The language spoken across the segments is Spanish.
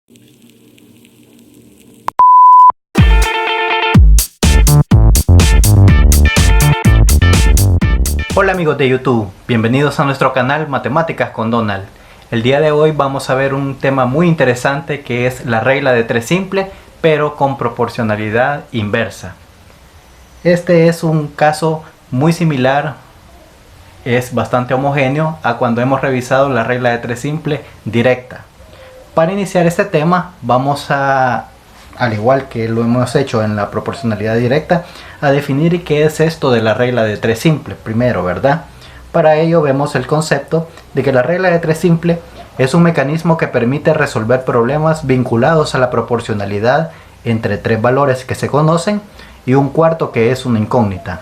Hola amigos de YouTube, bienvenidos a nuestro canal Matemáticas con Donald. El día de hoy vamos a ver un tema muy interesante que es la regla de 3 simple, pero con proporcionalidad inversa. Este es un caso muy similar, es bastante homogéneo a cuando hemos revisado la regla de 3 simple directa. Para iniciar este tema vamos a, al igual que lo hemos hecho en la proporcionalidad directa, a definir qué es esto de la regla de 3 simple primero, ¿verdad? Para ello vemos el concepto de que la regla de 3 simple es un mecanismo que permite resolver problemas vinculados a la proporcionalidad entre 3 valores que se conocen y un cuarto que es una incógnita.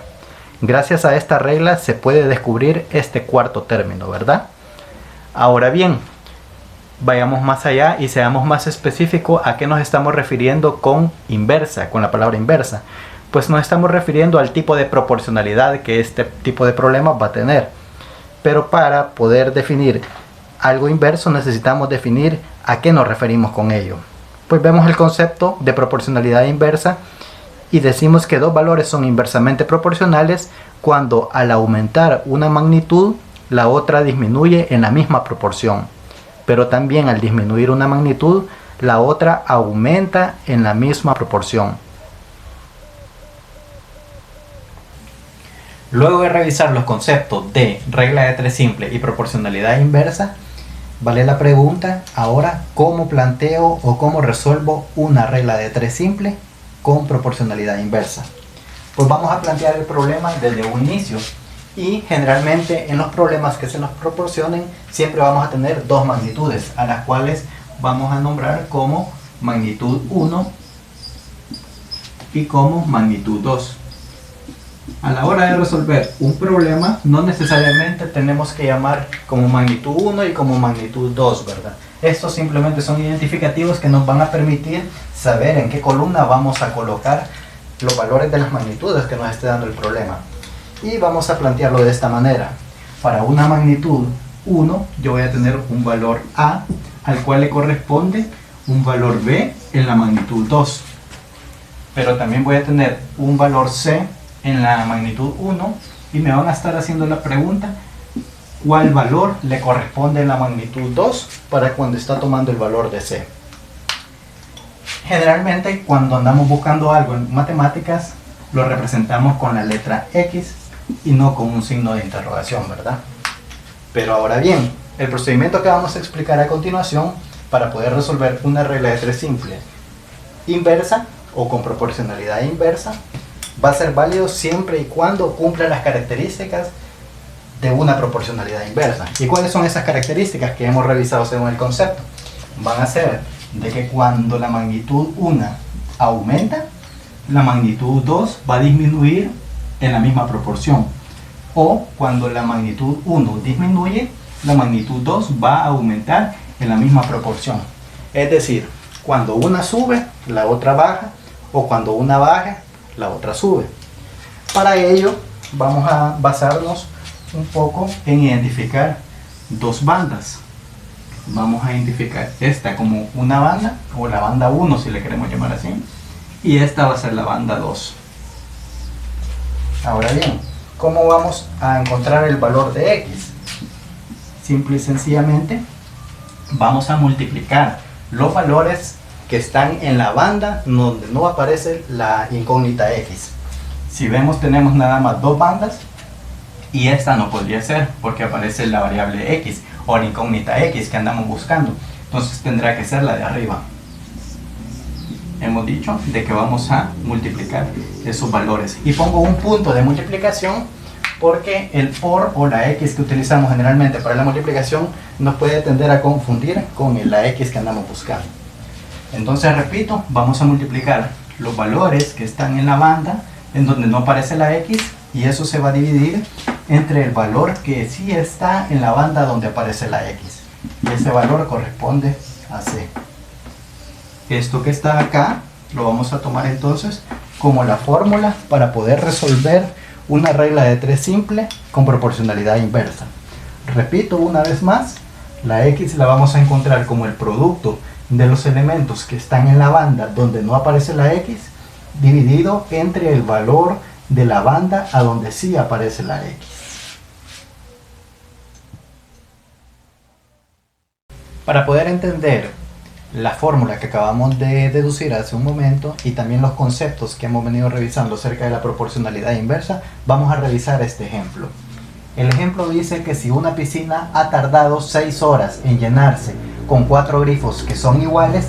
Gracias a esta regla se puede descubrir este cuarto término, ¿verdad? Ahora bien, vayamos más allá y seamos más específicos a qué nos estamos refiriendo con inversa, con la palabra inversa. Pues nos estamos refiriendo al tipo de proporcionalidad que este tipo de problemas va a tener. Pero para poder definir algo inverso necesitamos definir a qué nos referimos con ello. Pues vemos el concepto de proporcionalidad inversa y decimos que dos valores son inversamente proporcionales cuando al aumentar una magnitud la otra disminuye en la misma proporción. Pero también al disminuir una magnitud la otra aumenta en la misma proporción. Luego de revisar los conceptos de regla de 3 simple y proporcionalidad inversa, vale la pregunta ahora cómo planteo o cómo resuelvo una regla de 3 simple con proporcionalidad inversa. Pues vamos a plantear el problema desde un inicio y generalmente en los problemas que se nos proporcionen siempre vamos a tener dos magnitudes a las cuales vamos a nombrar como magnitud 1 y como magnitud 2. A la hora de resolver un problema no necesariamente tenemos que llamar como magnitud 1 y como magnitud 2, ¿verdad? Estos simplemente son identificativos que nos van a permitir saber en qué columna vamos a colocar los valores de las magnitudes que nos esté dando el problema. Y vamos a plantearlo de esta manera. Para una magnitud 1 yo voy a tener un valor A al cual le corresponde un valor B en la magnitud 2. Pero también voy a tener un valor C en la magnitud 1 y me van a estar haciendo la pregunta cuál valor le corresponde en la magnitud 2 para cuando está tomando el valor de C. Generalmente cuando andamos buscando algo en matemáticas lo representamos con la letra X y no con un signo de interrogación, ¿verdad? Pero ahora bien, el procedimiento que vamos a explicar a continuación para poder resolver una regla de 3 simple inversa o con proporcionalidad inversa va a ser válido siempre y cuando cumpla las características de una proporcionalidad inversa. ¿Y cuáles son esas características que hemos revisado según el concepto? Van a ser de que cuando la magnitud 1 aumenta, la magnitud 2 va a disminuir en la misma proporción. O cuando la magnitud 1 disminuye, la magnitud 2 va a aumentar en la misma proporción. Es decir, cuando una sube, la otra baja, o cuando una baja, la otra sube. Para ello vamos a basarnos un poco en identificar dos bandas. Vamos a identificar esta como una banda, o la banda 1 si le queremos llamar así, y esta va a ser la banda 2. Ahora bien, ¿cómo vamos a encontrar el valor de X? Simple y sencillamente vamos a multiplicar los valores que están en la banda donde no aparece la incógnita X. Si vemos tenemos nada más dos bandas y esta no podría ser porque aparece la variable X o la incógnita X que andamos buscando, entonces tendrá que ser la de arriba. Hemos dicho de que vamos a multiplicar esos valores y pongo un punto de multiplicación porque el por o la X que utilizamos generalmente para la multiplicación nos puede tender a confundir con la X que andamos buscando. Entonces repito, vamos a multiplicar los valores que están en la banda en donde no aparece la X y eso se va a dividir entre el valor que sí está en la banda donde aparece la X y ese valor corresponde a C. Esto que está acá lo vamos a tomar entonces como la fórmula para poder resolver una regla de 3 simple con proporcionalidad inversa. Repito una vez más, la X la vamos a encontrar como el producto de los elementos que están en la banda donde no aparece la X dividido entre el valor de la banda a donde sí aparece la X. Para poder entender la fórmula que acabamos de deducir hace un momento y también los conceptos que hemos venido revisando acerca de la proporcionalidad inversa, vamos a revisar este ejemplo. El ejemplo dice que si una piscina ha tardado 6 horas en llenarse con 4 grifos que son iguales,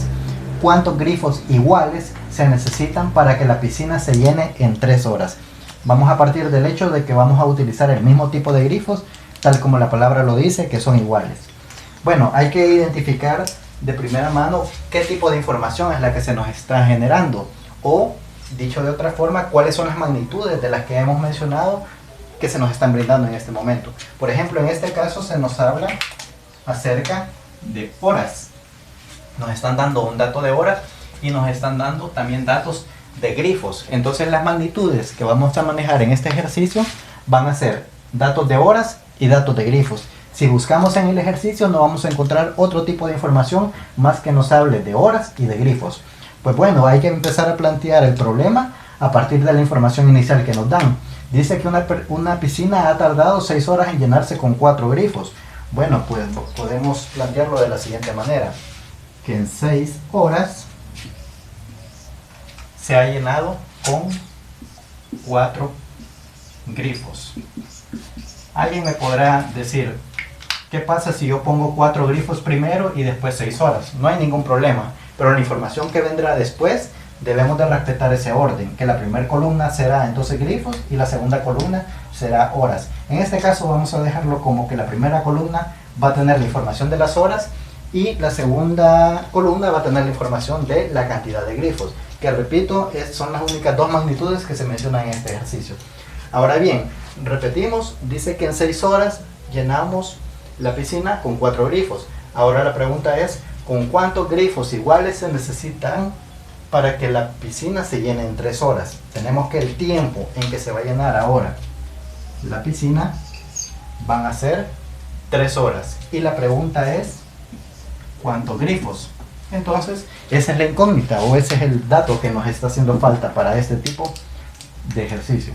¿cuántos grifos iguales se necesitan para que la piscina se llene en 3 horas? Vamos a partir del hecho de que vamos a utilizar el mismo tipo de grifos, tal como la palabra lo dice, que son iguales. Bueno, hay que identificar de primera mano qué tipo de información es la que se nos está generando, o dicho de otra forma, cuáles son las magnitudes de las que hemos mencionado que se nos están brindando en este momento. Por ejemplo, en este caso se nos habla acerca de horas. Nos están dando un dato de horas y nos están dando también datos de grifos. Entonces las magnitudes que vamos a manejar en este ejercicio van a ser datos de horas y datos de grifos. Si buscamos en el ejercicio no vamos a encontrar otro tipo de información más que nos hable de horas y de grifos. Pues bueno, hay que empezar a plantear el problema a partir de la información inicial que nos dan. Dice que una piscina ha tardado 6 horas en llenarse con 4 grifos. Bueno, pues podemos plantearlo de la siguiente manera. Que en 6 horas se ha llenado con 4 grifos. Alguien me podrá decir, ¿qué pasa si yo pongo 4 grifos primero y después 6 horas? No hay ningún problema, pero la información que vendrá después debemos de respetar ese orden, que la primera columna será entonces grifos y la segunda columna será horas. En este caso vamos a dejarlo como que la primera columna va a tener la información de las horas y la segunda columna va a tener la información de la cantidad de grifos, que repito, son las únicas 2 magnitudes que se mencionan en este ejercicio. Ahora bien, repetimos, dice que en 6 horas llenamos la piscina con 4 grifos. Ahora la pregunta es, ¿con cuántos grifos iguales se necesitan para que la piscina se llene en 3 horas? Tenemos que el tiempo en que se va a llenar ahora la piscina van a ser 3 horas. Y la pregunta es, ¿cuántos grifos? Entonces, esa es la incógnita o ese es el dato que nos está haciendo falta para este tipo de ejercicio.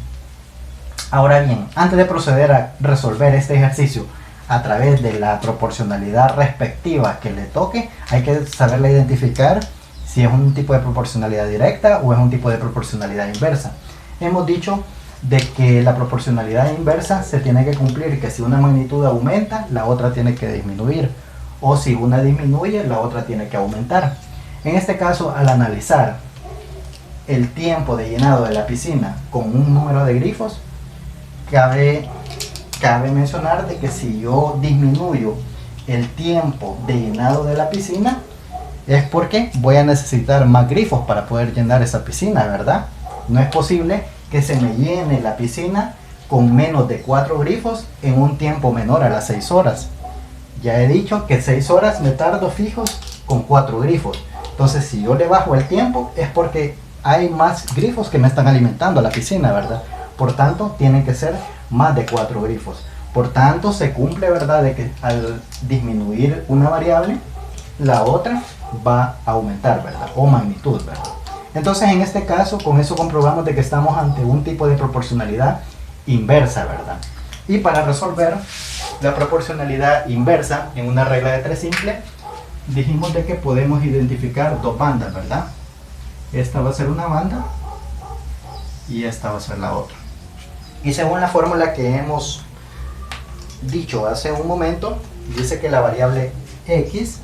Ahora bien, antes de proceder a resolver este ejercicio a través de la proporcionalidad respectiva que le toque, hay que saberla identificar si es un tipo de proporcionalidad directa o es un tipo de proporcionalidad inversa. Hemos dicho de que la proporcionalidad inversa se tiene que cumplir, que si una magnitud aumenta, la otra tiene que disminuir, o si una disminuye, la otra tiene que aumentar. En este caso, al analizar el tiempo de llenado de la piscina con un número de grifos, cabe mencionar de que si yo disminuyo el tiempo de llenado de la piscina, es porque voy a necesitar más grifos para poder llenar esa piscina, ¿verdad? No es posible que se me llene la piscina con menos de 4 grifos en un tiempo menor a las 6 horas. Ya he dicho que 6 horas me tardo fijos con 4 grifos. Entonces, si yo le bajo el tiempo, es porque hay más grifos que me están alimentando la piscina, ¿verdad? Por tanto, tienen que ser más de 4 grifos. Por tanto, se cumple, ¿verdad?, de que al disminuir una variable, la otra va a aumentar, ¿verdad? O magnitud, ¿verdad? Entonces, en este caso, con eso comprobamos de que estamos ante un tipo de proporcionalidad inversa, ¿verdad? Y para resolver la proporcionalidad inversa en una regla de 3 simple, dijimos de que podemos identificar 2 bandas, ¿verdad? Esta va a ser una banda y esta va a ser la otra. Y según la fórmula que hemos dicho hace un momento, dice que la variable x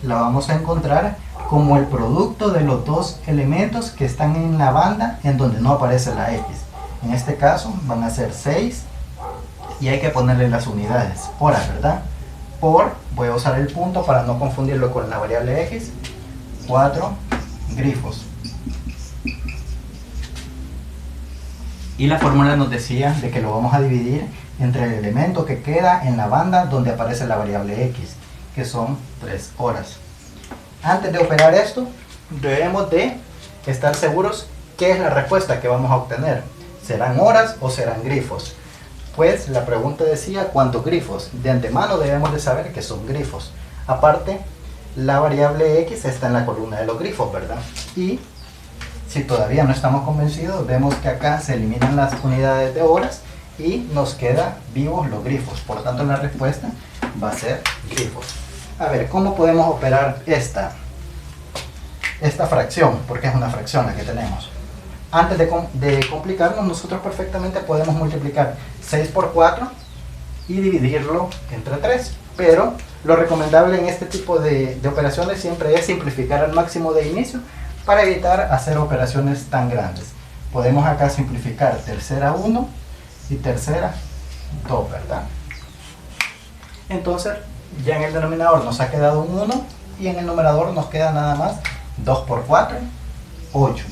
la vamos a encontrar como el producto de los 2 elementos que están en la banda en donde no aparece la x. En este caso van a ser 6 y hay que ponerle las unidades, horas, ¿verdad? Por, voy a usar el punto para no confundirlo con la variable x, 4 grifos. Y la fórmula nos decía de que lo vamos a dividir entre el elemento que queda en la banda donde aparece la variable x, que son 3 horas. Antes de operar esto, debemos de estar seguros qué es la respuesta que vamos a obtener. ¿Serán horas o serán grifos? Pues la pregunta decía ¿cuántos grifos? De antemano debemos de saber que son grifos. Aparte, la variable x está en la columna de los grifos, ¿verdad? Y si todavía no estamos convencidos, vemos que acá se eliminan las unidades de horas y nos quedan vivos los grifos. Por lo tanto, la respuesta va a ser grifos. A ver, ¿cómo podemos operar esta fracción? Porque es una fracción la que tenemos. Antes de complicarnos, nosotros perfectamente podemos multiplicar 6 por 4 y dividirlo entre 3. Pero lo recomendable en este tipo de operaciones siempre es simplificar al máximo de inicio para evitar hacer operaciones tan grandes. Podemos acá simplificar tercera 1 y tercera 2, ¿verdad? Entonces ya en el denominador nos ha quedado un 1 y en el numerador nos queda nada más 2 por 4, 8.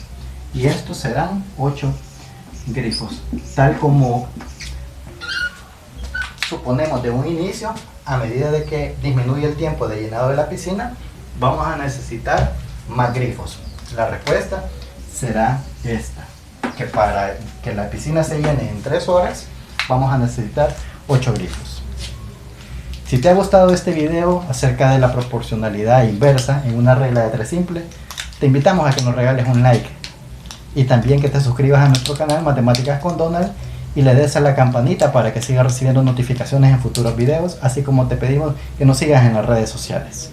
Y estos serán 8 grifos, tal como suponemos de un inicio. A medida de que disminuye el tiempo de llenado de la piscina, vamos a necesitar más grifos. La respuesta será esta, que para que la piscina se llene en 3 horas, vamos a necesitar 8 grifos. Si te ha gustado este video acerca de la proporcionalidad inversa en una regla de 3 simple, te invitamos a que nos regales un like y también que te suscribas a nuestro canal Matemáticas con Donald y le des a la campanita para que sigas recibiendo notificaciones en futuros videos, así como te pedimos que nos sigas en las redes sociales.